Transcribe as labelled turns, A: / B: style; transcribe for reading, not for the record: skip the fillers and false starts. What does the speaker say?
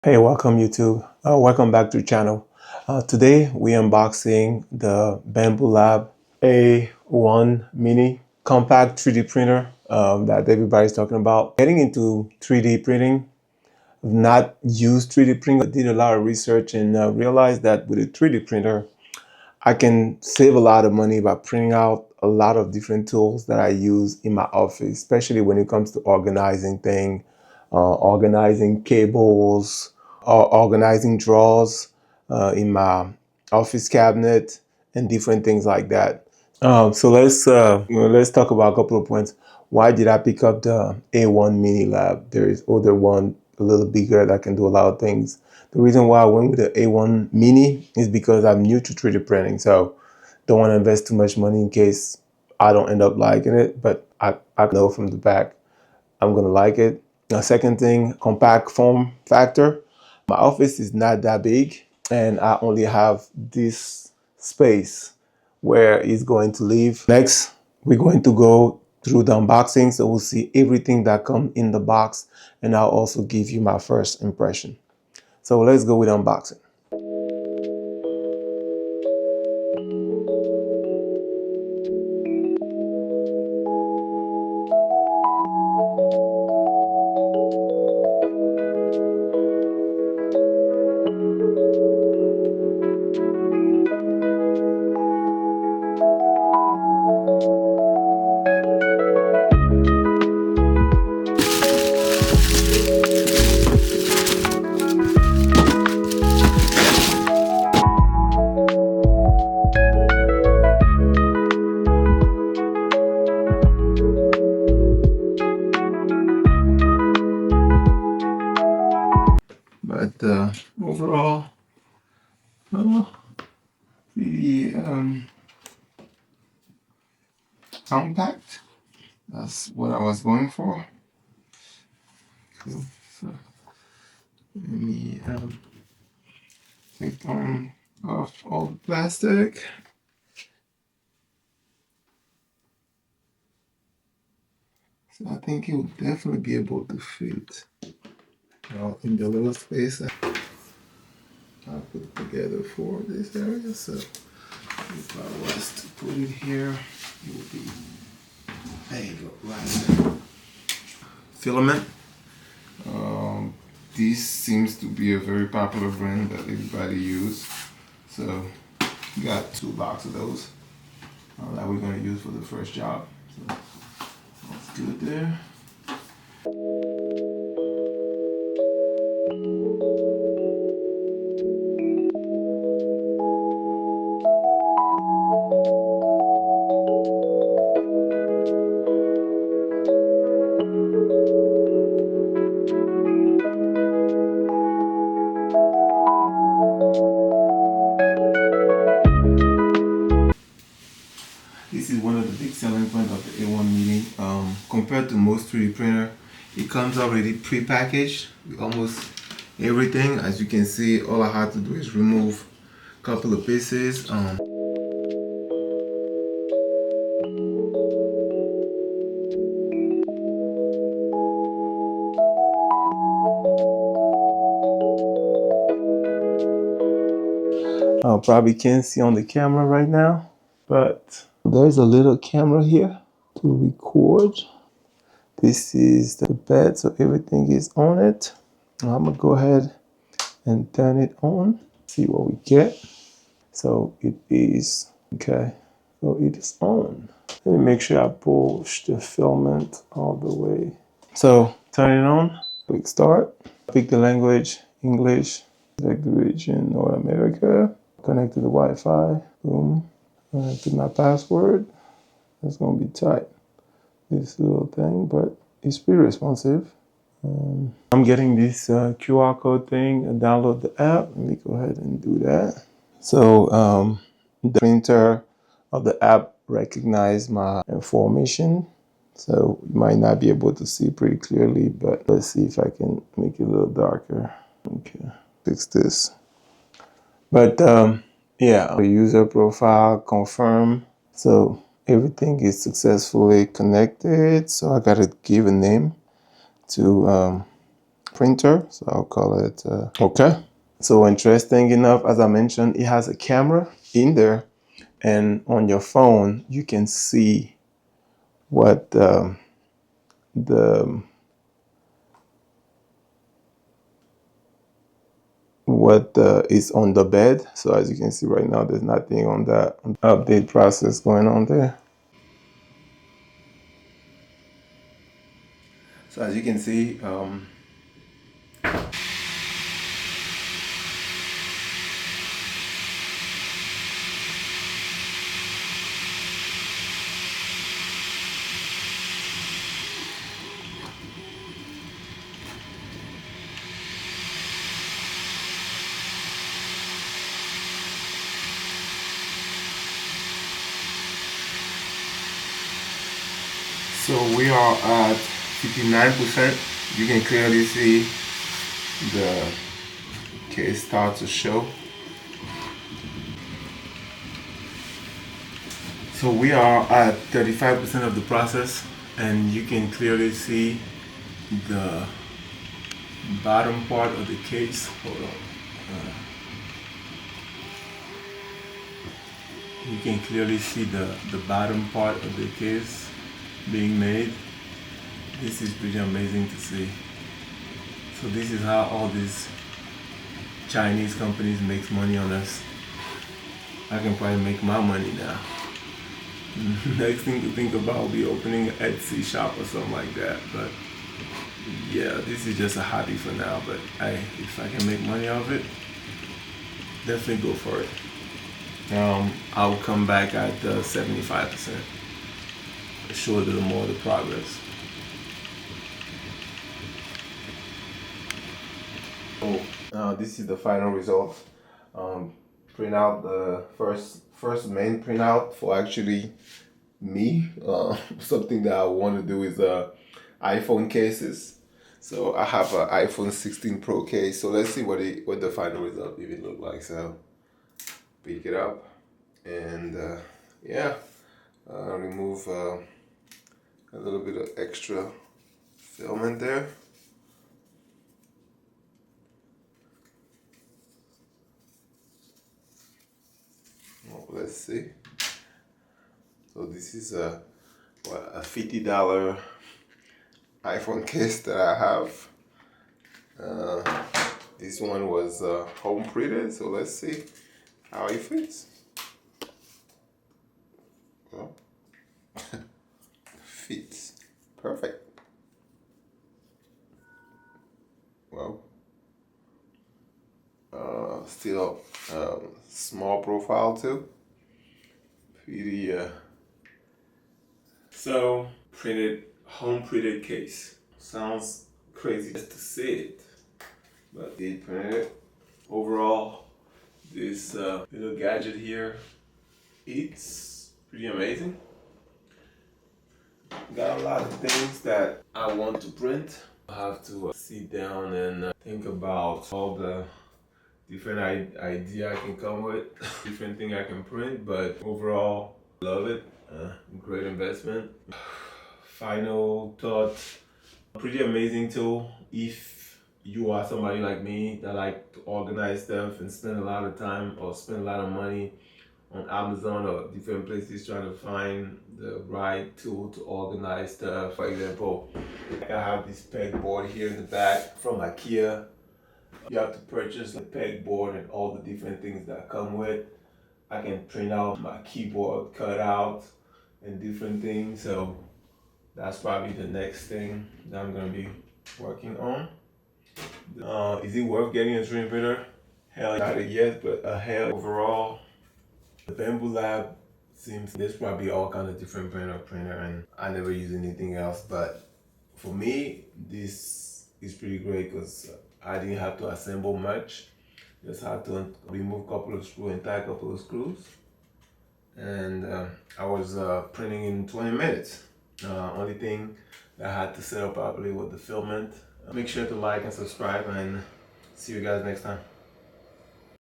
A: Hey, welcome YouTube. Welcome back to the channel. Today we're unboxing the Bambu Lab A1 mini compact 3D printer that everybody's talking about. Getting into 3D printing, I've not used 3D printing. I did a lot of research and realized that with a 3D printer, I can save a lot of money by printing out a lot of different tools that I use in my office, especially when it comes to organizing things, organizing cables, or organizing drawers in my office cabinet and different things like that. So let's talk about a couple of points. Why did I pick up the A1 Mini Lab? There is other one a little bigger that can do a lot of things. The reason why I went with the A1 Mini is because I'm new to 3D printing, so don't want to invest too much money in case I don't end up liking it. But I know from the back I'm gonna like it. Now, second thing, compact form factor. My office is not that big, and I only have this space where it's going to live. Next, we're going to go through the unboxing, so we'll see everything that comes in the box, and I'll also give you my first impression. So let's go with unboxing. But overall, pretty compact. That's what I was going for. Cool. So let me take off all the plastic. So I think it will definitely be able to fit in the little space I put together for this area. So if I was to put it here, it would be, there you go, right there. Filament. This seems to be a very popular brand that everybody uses. So we got 2 boxes of those that we're going to use for the first job. So that's good there. This is one of the big selling points of the A1 Mini. Compared to most 3D printer, it comes already pre-packaged with almost everything. As you can see, all I had to do is remove a couple of pieces. Probably can't see on the camera right now, but there's a little camera here to record. This is the bed, so everything is on it. I'm gonna go ahead and turn it on, see what we get. So it is, okay, so it is on. Let me make sure I push the filament all the way. So turn it on, click start, pick the language, English, select the region, North America, connect to the Wi-Fi, boom, put my password. That's gonna be tight, this little thing, but it's pretty responsive. I'm getting this QR code thing and download the app. Let me go ahead and do that. So the printer of the app recognized my information. So you might not be able to see pretty clearly, but let's see if I can make it a little darker. Okay, fix this. But yeah, user profile confirm. So everything is successfully connected. So I gotta give a name to printer, so I'll call it okay. So interesting enough, as I mentioned, it has a camera in there, and on your phone you can see what the is on the bed. So as you can see right now, there's nothing on that update process going on there. So as you can see, so we are at 59%. You can clearly see the case start to show. So we are at 35% of the process, and you can clearly see the bottom part of the case. Hold on. You can clearly see the bottom part of the case being made. This is pretty amazing to see. So this is how all these Chinese companies make money on us. I can probably make my money now. Next thing to think about will be opening an Etsy shop or something like that. But yeah, this is just a hobby for now. But if I can make money off it, definitely go for it. I'll come back at 75%. Show a little more of the progress. So this is the final result. Print out the first main printout for actually me. Something that I want to do is iPhone cases. So I have an iPhone 16 Pro case. So let's see what the final result even look like. So pick it up and yeah, remove a little bit of extra film in there. Well, let's see. So this is a $50 iPhone case that I have. This one was home printed, so let's see how it fits. Well, fits perfect. Well, still small profile too. Pretty so printed, home printed case. Sounds crazy just to see it, but they printed it. Overall, this little gadget here, it's pretty amazing. Got a lot of things that I want to print. I have to sit down and think about all the different idea I can come with, different thing I can print, but overall, love it. Great investment. Final thought, pretty amazing tool if you are somebody like me that like to organize stuff and spend a lot of time or spend a lot of money on Amazon or different places trying to find the right tool to organize stuff. For example, I have this pegboard here in the back from IKEA. You have to purchase the pegboard and all the different things that come with. I can print out my keyboard cutout and different things. So that's probably the next thing that I'm gonna be working on. Is it worth getting a 3D printer? Hell, not a yes, but a hell overall. The Bambu Lab seems there's probably all kind of different printer, and I never use anything else. But for me, this is pretty great because I didn't have to assemble much. Just had to remove a couple of screws and tie a couple of screws. And I was printing in 20 minutes. Only thing that I had to set up properly was the filament. Make sure to like and subscribe, and see you guys next time.